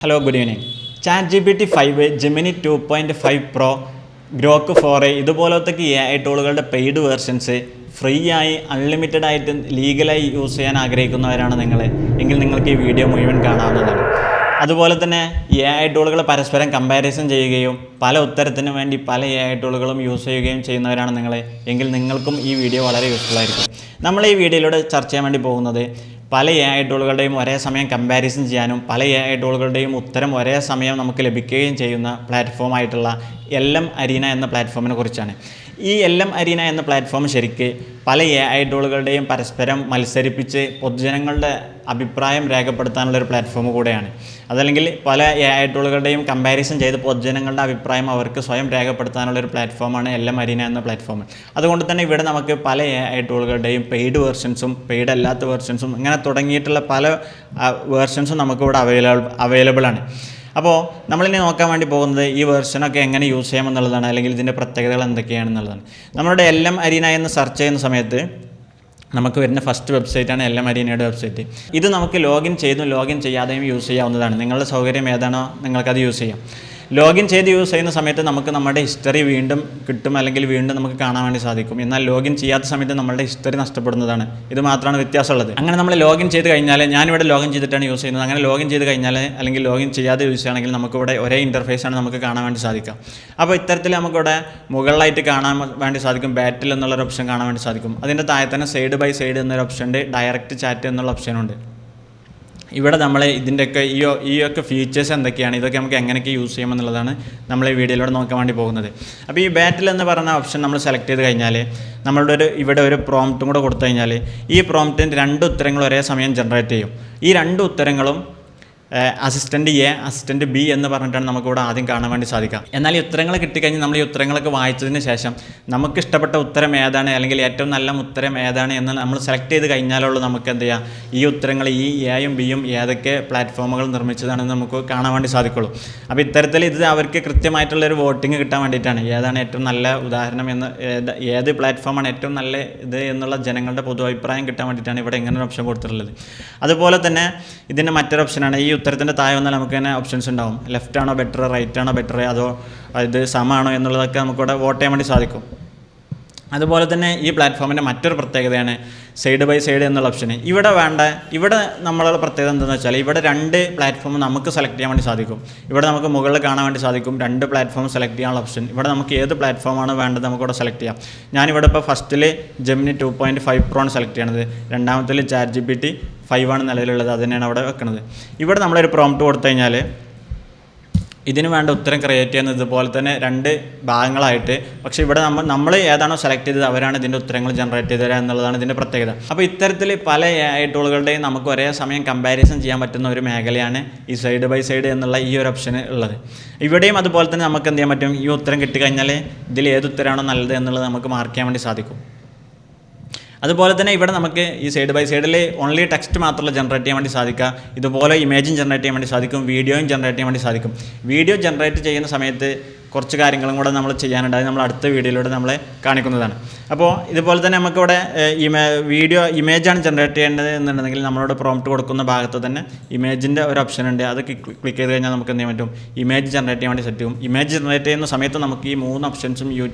Hello good evening. ChatGPT 5, Gemini 2.5 Pro, Grok 4 ഇതുപോലത്തെ AI ടൂളുകളുടെ paid versions free ആയി unlimited ആയിട്ട് ലീഗലായി use ചെയ്യാൻ ആഗ്രഹിക്കുന്നവരാണ് നിങ്ങൾ എങ്കിൽ നിങ്ങൾക്ക് ഈ വീഡിയോ മുഴുവൻ കാണാവുന്നതാണ്. അതുപോലെ തന്നെ AI ടൂളുകൾ പരസ്പരം കമ്പാരിസൺ ചെയ്യുകയും പല ഉത്തരത്തിനു വേണ്ടി പല AI ടൂളുകളും യൂസ് ചെയ്യുകയും ചെയ്യുന്നവരാണ് നിങ്ങൾ എങ്കിൽ നിങ്ങൾക്കും ഈ വീഡിയോ വളരെ യൂസ്ഫുൾ ആയിരിക്കും. നമ്മൾ ഈ വീഡിയോയിലൂടെ ചർച്ച ചെയ്യാൻ വേണ്ടി പോകുന്നത് പല AI ടൂളുകളുടെയും ഒരേ സമയം കമ്പാരിസൺ ചെയ്യാനും പല AI ടൂളുകളുടെയും ഉത്തരം ഒരേ സമയം നമുക്ക് ലഭിക്കുകയും ചെയ്യുന്ന പ്ലാറ്റ്ഫോമായിട്ടുള്ള LM Arena എന്ന പ്ലാറ്റ്ഫോമിനെ കുറിച്ചാണ്. ഈ LM Arena എന്ന പ്ലാറ്റ്ഫോം ശരിക്ക് പല AI ടൂളുകളുടെയും പരസ്പരം മത്സരിപ്പിച്ച് പൊതുജനങ്ങളുടെ അഭിപ്രായം രേഖപ്പെടുത്താനുള്ളൊരു പ്ലാറ്റ്ഫോം കൂടെയാണ്. അതല്ലെങ്കിൽ പല AI ടൂളുകളുടെയും കമ്പാരിസൺ ചെയ്ത് പൊതുജനങ്ങളുടെ അഭിപ്രായം അവർക്ക് സ്വയം രേഖപ്പെടുത്താനുള്ളൊരു പ്ലാറ്റ്ഫോമാണ് LM Arena എന്ന പ്ലാറ്റ്ഫോം. അതുകൊണ്ട് തന്നെ ഇവിടെ നമുക്ക് പല AI ടൂളുകളുടെയും പെയ്ഡ് വേർഷൻസും പെയ്ഡ് അല്ലാത്ത വേർഷൻസും ഇങ്ങനെ തുടങ്ങിയിട്ടുള്ള പല വേർഷൻസും നമുക്കിവിടെ അവൈലബിൾ ആണ്. അപ്പോൾ നമ്മളിനി നോക്കാൻ വേണ്ടി പോകുന്നത് ഈ വേർഷനൊക്കെ എങ്ങനെ യൂസ് ചെയ്യാമെന്നുള്ളതാണ്, അല്ലെങ്കിൽ ഇതിൻ്റെ പ്രത്യേകതകൾ എന്തൊക്കെയാണെന്നുള്ളതാണ്. നമ്മളുടെ LM Arena എന്ന് സെർച്ച് ചെയ്യുന്ന സമയത്ത് നമുക്ക് വരുന്ന ഫസ്റ്റ് വെബ്സൈറ്റാണ് LM Arena'യുടെ വെബ്സൈറ്റ്. ഇത് നമുക്ക് ലോഗിൻ ചെയ്യാതെയും യൂസ് ചെയ്യാവുന്നതാണ്. നിങ്ങളുടെ സൗകര്യം ഏതാണോ നിങ്ങൾക്കത് യൂസ് ചെയ്യാം. ലോഗിൻ ചെയ്ത് യൂസ് ചെയ്യുന്ന സമയത്ത് നമുക്ക് നമ്മുടെ ഹിസ്റ്ററി വീണ്ടും കിട്ടും, അല്ലെങ്കിൽ വീണ്ടും നമുക്ക് കാണാൻ വേണ്ടി സാധിക്കും. എന്നാൽ ലോഗിൻ ചെയ്യാത്ത സമയത്ത് നമ്മളുടെ ഹിസ്റ്ററി നഷ്ടപ്പെടുന്നതാണ്. ഇത് മാത്രമാണ് വ്യത്യാസമുള്ളത്. അങ്ങനെ നമ്മൾ ലോഗിൻ ചെയ്ത് കഴിഞ്ഞാൽ, ഞാനിവിടെ ലോഗിൻ ചെയ്തിട്ടാണ് യൂസ് ചെയ്യുന്നത്. അങ്ങനെ ലോഗിൻ ചെയ്ത് കഴിഞ്ഞാൽ അല്ലെങ്കിൽ ലോഗിൻ ചെയ്യാതെ യൂസ് ചെയ്യുകയാണെങ്കിൽ നമുക്കിവിടെ ഒരേ ഇൻ്റർഫേസാണ് നമുക്ക് കാണാൻ വേണ്ടി സാധിക്കുക. അപ്പോൾ ഇത്തരത്തിൽ നമുക്കിവിടെ മുകളിലായിട്ട് കാണാൻ വേണ്ടി സാധിക്കും ബാറ്റിൽ എന്നുള്ളൊരു ഓപ്ഷൻ കാണാൻ വേണ്ടി സാധിക്കും. അതിൻ്റെ താഴെ തന്നെ സൈഡ് ബൈ സൈഡ് എന്നൊരു ഓപ്ഷൻ ഉണ്ട്, ഡയറക്റ്റ് ചാറ്റ് എന്നുള്ള ഓപ്ഷനുണ്ട്. ഇവിടെ നമ്മൾ ഇതിൻ്റെയൊക്കെ ഈ ഒക്കെ ഫീച്ചേഴ്സ് എന്തൊക്കെയാണ്, ഇതൊക്കെ നമുക്ക് എങ്ങനെയൊക്കെ യൂസ് ചെയ്യുമെന്നുള്ളതാണ് നമ്മൾ ഈ വീഡിയോയിലൂടെ നോക്കാൻ വേണ്ടി പോകുന്നത്. അപ്പോൾ ഈ ബാറ്റിൽ എന്ന് പറയുന്ന ഓപ്ഷൻ നമ്മൾ സെലക്ട് ചെയ്ത് കഴിഞ്ഞാൽ നമ്മളുടെ ഇവിടെ ഒരു പ്രോംപ്റ്റും കൂടെ കൊടുത്തു കഴിഞ്ഞാൽ ഈ പ്രോംപ്റ്റിൻ്റെ 2 ഉത്തരങ്ങൾ ഒരേ സമയം ജനറേറ്റ് ചെയ്യും. ഈ 2 ഉത്തരങ്ങളും അസിസ്റ്റൻറ്റ് A, അസിസ്റ്റൻറ്റ് B എന്ന് പറഞ്ഞിട്ടാണ് നമുക്കിവിടെ ആദ്യം കാണാൻ വേണ്ടി സാധിക്കുക. എന്നാൽ ഈ ഉത്തരങ്ങൾ കിട്ടിക്കഴിഞ്ഞാൽ നമ്മൾ ഈ ഉത്തരങ്ങളൊക്കെ വായിച്ചതിന് ശേഷം നമുക്ക് ഇഷ്ടപ്പെട്ട ഉത്തരം ഏതാണ്, അല്ലെങ്കിൽ ഏറ്റവും നല്ല ഉത്തരം ഏതാണ് എന്ന് നമ്മൾ സെലക്ട് ചെയ്ത് കഴിഞ്ഞാലുള്ളൂ നമുക്ക് എന്ത് ചെയ്യാം, ഈ ഉത്തരങ്ങൾ ഈ Aയും Bയും ഏതൊക്കെ പ്ലാറ്റ്ഫോമുകൾ നിർമ്മിച്ചതാണെന്ന് നമുക്ക് കാണാൻ വേണ്ടി സാധിക്കുള്ളൂ. അപ്പോൾ ഇത്തരത്തിൽ ഇത് അവർക്ക് കൃത്യമായിട്ടുള്ളൊരു വോട്ടിംഗ് കിട്ടാൻ വേണ്ടിയിട്ടാണ്, ഏതാണ് ഏറ്റവും നല്ല ഉദാഹരണം എന്ന്, ഏത് പ്ലാറ്റ്ഫോമാണ് ഏറ്റവും നല്ല ഇത് എന്നുള്ള ജനങ്ങളുടെ പൊതു അഭിപ്രായം കിട്ടാൻ വേണ്ടിയിട്ടാണ് ഇവിടെ ഇങ്ങനെ ഒരു ഓപ്ഷൻ കൊടുത്തിട്ടുള്ളത്. അതുപോലെ തന്നെ ഇതിൻ്റെ മറ്റൊരു ഓപ്ഷനാണ്, ഈ ഉത്തരത്തിൻ്റെ താഴെ വന്നാൽ നമുക്ക് തന്നെ ഓപ്ഷൻസ് ഉണ്ടാവും. ലെഫ്റ്റ് ആണോ ബെറ്റർ, റൈറ്റ് ആണോ ബെറ്റർ, അതോ ഇത് സമമാണോ എന്നുള്ളതൊക്കെ നമുക്കിവിടെ വോട്ട് ചെയ്യാൻ വേണ്ടി സാധിക്കും. അതുപോലെ തന്നെ ഈ പ്ലാറ്റ്ഫോമിൻ്റെ മറ്റൊരു പ്രത്യേകതയാണ് സൈഡ് ബൈ സൈഡ് എന്നുള്ള ഓപ്ഷൻ. ഇവിടെ നമ്മളുടെ പ്രത്യേകത എന്താണെന്ന് വെച്ചാൽ ഇവിടെ 2 പ്ലാറ്റ്ഫോം നമുക്ക് സെലക്ട് ചെയ്യാൻ വേണ്ടി സാധിക്കും. ഇവിടെ നമുക്ക് മുകളിൽ കാണാൻ വേണ്ടി സാധിക്കും 2 പ്ലാറ്റ്ഫോം സെലക്ട് ചെയ്യാനുള്ള ഓപ്ഷൻ. ഇവിടെ നമുക്ക് ഏത് പ്ലാറ്റ്ഫോമാണ് വേണ്ടത് നമുക്കിവിടെ സെലക്ട് ചെയ്യാം. ഞാനിവിടെ ഇപ്പോൾ ഫസ്റ്റിൽ Gemini 2.5 Pro ആണ് സെലക്ട് ചെയ്യണത്, രണ്ടാമത്തിൽ ChatGPT 5 ആണ് നിലവിലുള്ളത്, അത് തന്നെയാണ് അവിടെ വെക്കുന്നത്. ഇവിടെ നമ്മളൊരു പ്രോംപ്റ്റ് കൊടുത്തു കഴിഞ്ഞാൽ ഇതിന് വേണ്ട ഉത്തരം ക്രിയേറ്റ് ചെയ്യുന്നത് ഇതുപോലെ തന്നെ 2 ഭാഗങ്ങളായിട്ട്, പക്ഷേ ഇവിടെ നമ്മൾ ഏതാണോ സെലക്ട് ചെയ്തത് അവരാണ് ഇതിൻ്റെ ഉത്തരങ്ങൾ ജനറേറ്റ് ചെയ്ത് തരിക എന്നുള്ളതാണ് ഇതിൻ്റെ പ്രത്യേകത. അപ്പോൾ ഇത്തരത്തിൽ പല AI ടൂളുകളുടെയും നമുക്ക് ഒരേ സമയം കമ്പാരിസൺ ചെയ്യാൻ പറ്റുന്ന ഒരു മേഖലയാണ് ഈ സൈഡ് ബൈ സൈഡ് എന്നുള്ള ഈ ഒരു ഓപ്ഷൻ ഉള്ളത്. ഇവിടെയും അതുപോലെ തന്നെ നമുക്ക് എന്ത് ചെയ്യാൻ പറ്റും, ഈ ഉത്തരം കിട്ടിക്കഴിഞ്ഞാൽ ഇതിൽ ഏത് ഉത്തരമാണോ നല്ലത് എന്നുള്ളത് നമുക്ക് മാർക്ക് ചെയ്യാൻ വേണ്ടി സാധിക്കും. അതുപോലെ തന്നെ ഇവിടെ നമുക്ക് ഈ സൈഡ് ബൈ സൈഡിൽ ഓൺലി ടെക്സ്റ്റ് മാത്രമല്ല ജനറേറ്റ് ചെയ്യാൻ വേണ്ടി സാധിക്കുക, ഇതുപോലെ ഇമേജും ജനറേറ്റ് ചെയ്യാൻ വേണ്ടി സാധിക്കും, വീഡിയോയും ജനറേറ്റ് ചെയ്യാൻ വേണ്ടി സാധിക്കും. വീഡിയോ ജനറേറ്റ് ചെയ്യുന്ന സമയത്ത് കുറച്ച് കാര്യങ്ങളും കൂടെ നമ്മൾ ചെയ്യാനുണ്ട്, അത് നമ്മൾ അടുത്ത വീഡിയോയിലൂടെ നമ്മളെ കാണിക്കുന്നതാണ്. അപ്പോൾ ഇതുപോലെ തന്നെ നമുക്കിവിടെ ഇമേജാണ് ജനറേറ്റ് ചെയ്യേണ്ടത് എന്നുണ്ടെങ്കിൽ നമ്മളോട് പ്രോംപ്റ്റ് കൊടുക്കുന്ന ഭാഗത്ത് തന്നെ ഇമേജിൻ്റെ ഒരു ഓപ്ഷൻ ഉണ്ട്, അത് ക്ലിക്ക് ചെയ്ത് കഴിഞ്ഞാൽ നമുക്ക് എന്ത് ചെയ്യാൻ പറ്റും, ഇമേജ് ജനറേറ്റ് ചെയ്യാൻ വേണ്ടി സെറ്റ് ചെയ്യും. ഇമേജ് ജനറേറ്റ് ചെയ്യുന്ന സമയത്ത് നമുക്ക് ഈ 3 ഓപ്ഷൻസും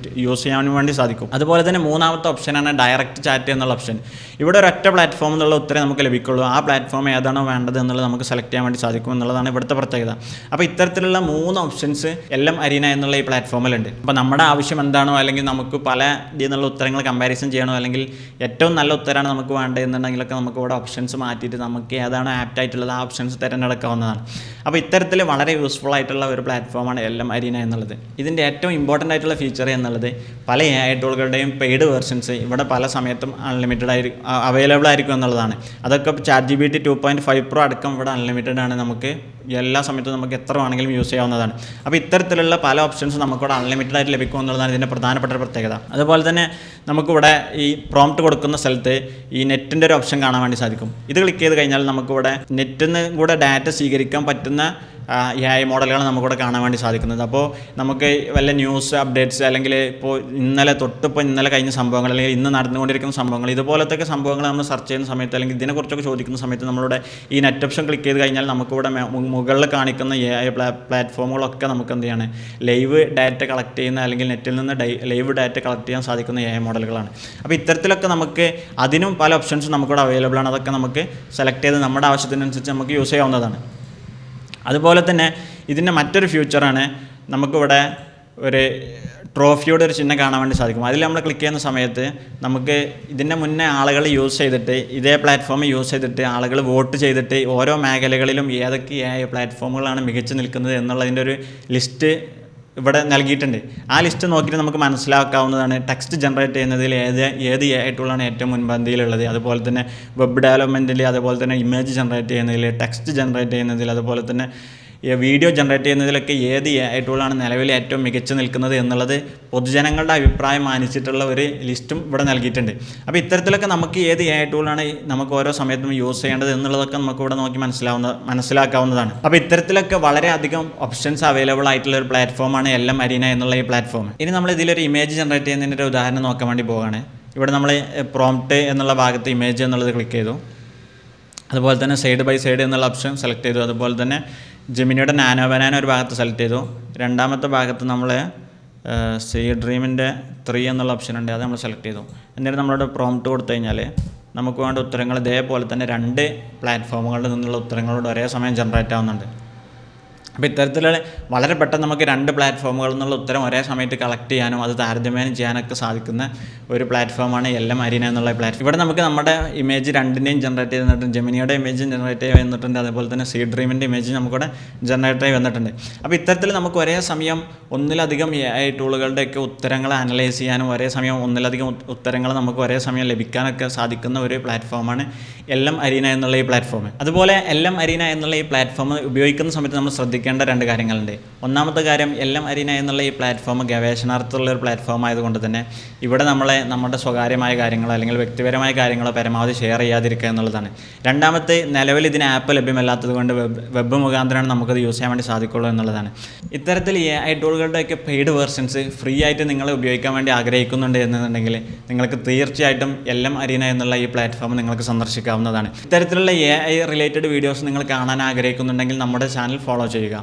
യൂസ് ചെയ്യാൻ വേണ്ടി സാധിക്കും. അതുപോലെ തന്നെ മൂന്നാമത്തെ ഓപ്ഷനാണ് ഡയറക്റ്റ് ചാറ്റ് എന്നുള്ള ഓപ്ഷൻ. ഇവിടെ ഒരൊറ്റ പ്ലാറ്റ്ഫോം എന്നുള്ള ഉത്തരം നമുക്ക് ലഭിക്കുള്ളൂ, ആ പ്ലാറ്റ്ഫോം ഏതാണോ വേണ്ടത് എന്നുള്ളത് നമുക്ക് സെലക്ട് ചെയ്യാൻ വേണ്ടി സാധിക്കും എന്നുള്ളതാണ് ഇവിടുത്തെ പ്രത്യേകത. അപ്പോൾ ഇത്തരത്തിലുള്ള 3 ഓപ്ഷൻസ് LM Arena എന്നുള്ള ഈ പ്ലാറ്റ്ഫോമിലുണ്ട്. അപ്പോൾ നമ്മുടെ ആവശ്യം എന്താണോ, അല്ലെങ്കിൽ നമുക്ക് പല ഇതിൽ നിന്നുള്ള ഉത്തരങ്ങൾ കമ്പാരിസൺ ചെയ്യണോ, അല്ലെങ്കിൽ ഏറ്റവും നല്ല ഉത്തരമാണ് നമുക്ക് വേണ്ടത് എന്നുണ്ടെങ്കിലൊക്കെ നമുക്ക് ഇവിടെ ഓപ്ഷൻസ് മാറ്റിയിട്ട് നമുക്ക് ഏതാണോ ആപ്റ്റ് ആയിട്ടുള്ളത് ആ ഓപ്ഷൻസ് തിരഞ്ഞെടുക്കാവുന്നതാണ്. അപ്പോൾ ഇത്തരത്തിൽ വളരെ യൂസ്ഫുൾ ആയിട്ടുള്ള ഒരു പ്ലാറ്റ്ഫോമാണ് LM Arena എന്നുള്ളത്. ഇതിൻ്റെ ഏറ്റവും ഇമ്പോർട്ടൻ്റ് ആയിട്ടുള്ള ഫീച്ചർ എന്നുള്ളത് പല AI ടൂളുകളുടെയും പെയ്ഡ് വേർഷൻസ് ഇവിടെ പല സമയത്തും അവൈലബിൾ ആയിരിക്കും എന്നുള്ളതാണ്. അതൊക്കെ ChatGPT 2.5 Pro അടക്കം ഇവിടെ അൺലിമിറ്റഡ് ആണ്, നമുക്ക് എല്ലാ സമയത്തും നമുക്ക് എത്ര വേണമെങ്കിലും യൂസ് ചെയ്യാവുന്നതാണ്. അപ്പോൾ ഇത്തരത്തിലുള്ള പല ഓപ്ഷൻസ് നമുക്കിവിടെ അൺലിമിറ്റഡ് ആയിട്ട് ലഭിക്കും എന്നുള്ളതാണ് ഇതിൻ്റെ പ്രധാനപ്പെട്ട പ്രത്യേകത. അതുപോലെ തന്നെ നമുക്കിവിടെ ഈ പ്രോംപ്റ്റ് കൊടുക്കുന്ന സ്ഥലത്ത് ഈ നെറ്റിൻ്റെ ഒരു ഓപ്ഷൻ കാണാൻ വേണ്ടി സാധിക്കും. ഇത് ക്ലിക്ക് ചെയ്ത് കഴിഞ്ഞാൽ നമുക്കിവിടെ നെറ്റിൽ നിന്ന് കൂടെ ഡാറ്റ സ്വീകരിക്കാൻ പറ്റുന്ന AI മോഡലുകൾ നമുക്കിവിടെ കാണാൻ വേണ്ടി സാധിക്കുന്നത്. അപ്പോൾ നമുക്ക് വല്ല ന്യൂസ് അപ്ഡേറ്റ്സ് അല്ലെങ്കിൽ ഇപ്പോൾ ഇന്നലെ കഴിഞ്ഞ സംഭവങ്ങൾ അല്ലെങ്കിൽ ഇന്ന് നടന്നുകൊണ്ടിരിക്കുന്ന സംഭവങ്ങൾ ഇതുപോലത്തെ സംഭവങ്ങൾ നമ്മൾ സെർച്ച് ചെയ്യുന്ന സമയത്ത് അല്ലെങ്കിൽ ഇതിനെക്കുറിച്ചൊക്കെ ചോദിക്കുന്ന സമയത്ത് നമ്മളുടെ ഈ നെറ്റ് ഓപ്ഷൻ ക്ലിക്ക് ചെയ്ത് കഴിഞ്ഞാൽ നമുക്കിവിടെ മുകളിൽ കാണിക്കുന്ന AI പ്ലാറ്റ്ഫോമുകളൊക്കെ നമുക്ക് എന്ത് ചെയ്യാണ് ലൈവ് ഡാറ്റ കളക്ട് ചെയ്യുന്ന അല്ലെങ്കിൽ നെറ്റിൽ നിന്ന് ലൈവ് ഡാറ്റ കളക്ട് ചെയ്യാൻ സാധിക്കുന്ന AI മോഡലുകളാണ്. അപ്പോൾ ഇത്തരത്തിലൊക്കെ നമുക്ക് അതിനും പല ഓപ്ഷൻസും നമുക്കിവിടെ അവൈലബിൾ ആണ്. അതൊക്കെ നമുക്ക് സെലക്ട് ചെയ്ത് നമ്മുടെ ആവശ്യത്തിനനുസരിച്ച് നമുക്ക് യൂസ് ചെയ്യാവുന്നതാണ്. അതുപോലെ തന്നെ ഇതിൻ്റെ മറ്റൊരു ഫ്യൂച്ചറാണ് നമുക്കിവിടെ ഒരു ട്രോഫിയുടെ ഒരു ചിഹ്നം കാണാൻ വേണ്ടി സാധിക്കും. അതിൽ നമ്മൾ ക്ലിക്ക് ചെയ്യുന്ന സമയത്ത് നമുക്ക് ഇതിൻ്റെ മുന്നേ ആളുകൾ യൂസ് ചെയ്തിട്ട് ഇതേ പ്ലാറ്റ്ഫോം യൂസ് ചെയ്തിട്ട് ആളുകൾ വോട്ട് ചെയ്തിട്ട് ഓരോ മേഖലകളിലും ഏതൊക്കെ AI പ്ലാറ്റ്ഫോമുകളാണ് മികച്ചു നിൽക്കുന്നത് എന്നുള്ളതിൻ്റെ ഒരു ലിസ്റ്റ് ഇവിടെ നൽകിയിട്ടുണ്ട്. ആ ലിസ്റ്റ് നോക്കിയിട്ട് നമുക്ക് മനസ്സിലാക്കാവുന്നതാണ് ടെക്സ്റ്റ് ജനറേറ്റ് ചെയ്യുന്നതിൽ ഏത് AI ടൂളാണ് ഏറ്റവും മുൻപന്തിയിലുള്ളത്. അതുപോലെ തന്നെ വെബ് ഡെവലപ്മെൻറ്റിൽ, അതുപോലെ തന്നെ ഇമേജ് ജനറേറ്റ് ചെയ്യുന്നതിൽ, ടെക്സ്റ്റ് ജനറേറ്റ് ചെയ്യുന്നതിൽ, അതുപോലെ തന്നെ വീഡിയോ ജനറേറ്റ് ചെയ്യുന്നതിലൊക്കെ ഏത് AI ടൂളാണ് നിലവിൽ ഏറ്റവും മികച്ചു നിൽക്കുന്നത് എന്നുള്ളത് പൊതുജനങ്ങളുടെ അഭിപ്രായം മാനിച്ചിട്ടുള്ള ഒരു ലിസ്റ്റും ഇവിടെ നൽകിയിട്ടുണ്ട്. അപ്പോൾ ഇത്തരത്തിലൊക്കെ നമുക്ക് ഏത് AI ടൂളാണ് നമുക്ക് ഓരോ സമയത്തും യൂസ് ചെയ്യേണ്ടത് എന്നുള്ളതൊക്കെ നമുക്ക് ഇവിടെ നോക്കി മനസ്സിലാക്കാവുന്നതാണ്. അപ്പോൾ ഇത്തരത്തിലൊക്കെ വളരെയധികം ഓപ്ഷൻസ് അവൈലബിൾ ആയിട്ടുള്ള ഒരു പ്ലാറ്റ്ഫോമാണ് LM Arena എന്നുള്ള ഈ പ്ലാറ്റ്ഫോം. ഇനി നമ്മൾ ഇതിലൊരു ഇമേജ് ജനറേറ്റ് ചെയ്യുന്നതിൻ്റെ ഒരു ഉദാഹരണം നോക്കാൻ വേണ്ടി പോവുകയാണ്. ഇവിടെ നമ്മൾ പ്രോംപ്റ്റ് എന്നുള്ള ഭാഗത്ത് ഇമേജ് എന്നുള്ളത് ക്ലിക്ക് ചെയ്തു. അതുപോലെ തന്നെ സൈഡ് ബൈ സൈഡ് എന്നുള്ള ഓപ്ഷൻ സെലക്ട് ചെയ്തു. അതുപോലെ തന്നെ ജെമിനിയുടെ നാനോ ബനാന ഒരു ഭാഗത്ത് സെലക്ട് ചെയ്തു. രണ്ടാമത്തെ ഭാഗത്ത് നമ്മൾ സീ ഡ്രീമിൻ്റെ 3 എന്നുള്ള ഓപ്ഷൻ ഉണ്ട്, അത് നമ്മൾ സെലക്ട് ചെയ്തു. എന്നിട്ട് നമ്മളോട് പ്രോംപ്റ്റ് കൊടുത്തു കഴിഞ്ഞാൽ നമുക്ക് വേണ്ട ഉത്തരങ്ങൾ ഇതേപോലെ തന്നെ 2 പ്ലാറ്റ്ഫോമുകളിൽ നിന്നുള്ള ഉത്തരങ്ങളോട് ഒരേ സമയം ജനറേറ്റ് ആവുന്നുണ്ട്. അപ്പോൾ ഇത്തരത്തിലുള്ള വളരെ പെട്ടെന്ന് നമുക്ക് 2 പ്ലാറ്റ്ഫോമുകളിൽ നിന്നുള്ള ഉത്തരം ഒരേ സമയത്ത് കളക്ട് ചെയ്യാനും അത് താരതമ്യം ചെയ്യാനൊക്കെ സാധിക്കുന്ന ഒരു പ്ലാറ്റ്ഫോമാണ് LM Arena എന്നുള്ള പ്ലാറ്റ്ഫോം. ഇവിടെ നമുക്ക് നമ്മുടെ ഇമേജ് 2ൻ്റെയും ജനറേറ്റ് ചെയ്ത് തന്നിട്ടുണ്ട്. ജെമിനിയുടെ ഇമേജ് ജനറേറ്റ് ചെയ്ത് വന്നിട്ടുണ്ട്. അതുപോലെ തന്നെ സീ ഡ്രീമിൻ്റെ ഇമേജ് നമുക്കിവിടെ ജനറേറ്റ് ആയി വന്നിട്ടുണ്ട്. അപ്പോൾ ഇത്തരത്തിൽ നമുക്ക് ഒരേ സമയം ഒന്നിലധികം AI ടൂളുകളുടെയൊക്കെ ഉത്തരങ്ങൾ അനലൈസ് ചെയ്യാനും ഒരേ സമയം ഒന്നിലധികം ഉത്തരങ്ങൾ നമുക്ക് ഒരേ സമയം ലഭിക്കാനൊക്കെ സാധിക്കുന്ന ഒരു പ്ലാറ്റ്ഫോമാണ് LM Arena എന്നുള്ള ഈ പ്ലാറ്റ്ഫോം. അതുപോലെ LM Arena എന്നുള്ള ഈ പ്ലാറ്റ്ഫോം ഉപയോഗിക്കുന്ന സമയത്ത് നമ്മൾ ശ്രദ്ധിക്കേണ്ട 2 കാര്യങ്ങളുണ്ട്. ഒന്നാമത്തെ കാര്യം, LM Arena എന്നുള്ള ഈ പ്ലാറ്റ്ഫോം ഗവേഷണാർത്ഥമുള്ള ഒരു പ്ലാറ്റ്ഫോം ആയതുകൊണ്ട് തന്നെ ഇവിടെ നമ്മുടെ സ്വകാര്യമായ കാര്യങ്ങളോ അല്ലെങ്കിൽ വ്യക്തിപരമായ കാര്യങ്ങളോ പരമാവധി ഷെയർ ചെയ്യാതിരിക്കുക എന്നുള്ളതാണ്. രണ്ടാമത്തെ, നിലവിൽ ഇതിന് ആപ്പ് ലഭ്യമല്ലാത്തത് കൊണ്ട് വെബ് മുഖാന്തരമാണ് നമുക്കത് യൂസ് ചെയ്യാൻ വേണ്ടി സാധിക്കുള്ളൂ എന്നുള്ളതാണ്. ഇത്തരത്തിൽ AI ടൂളുകളുടെയൊക്കെ പെയ്ഡ് വേർഷൻസ് ഫ്രീ ആയിട്ട് നിങ്ങൾ ഉപയോഗിക്കാൻ വേണ്ടി ആഗ്രഹിക്കുന്നുണ്ട് എന്നുണ്ടെങ്കിൽ നിങ്ങൾക്ക് തീർച്ചയായിട്ടും LM Arena എന്നുള്ള ഈ പ്ലാറ്റ്ഫോം നിങ്ങൾക്ക് സന്ദർശിക്കാവുന്നതാണ്. ഇത്തരത്തിലുള്ള AI റിലേറ്റഡ് വീഡിയോസ് നിങ്ങൾ കാണാൻ ആഗ്രഹിക്കുന്നുണ്ടെങ്കിൽ നമ്മുടെ ചാനൽ ഫോളോ ചെയ്യുക.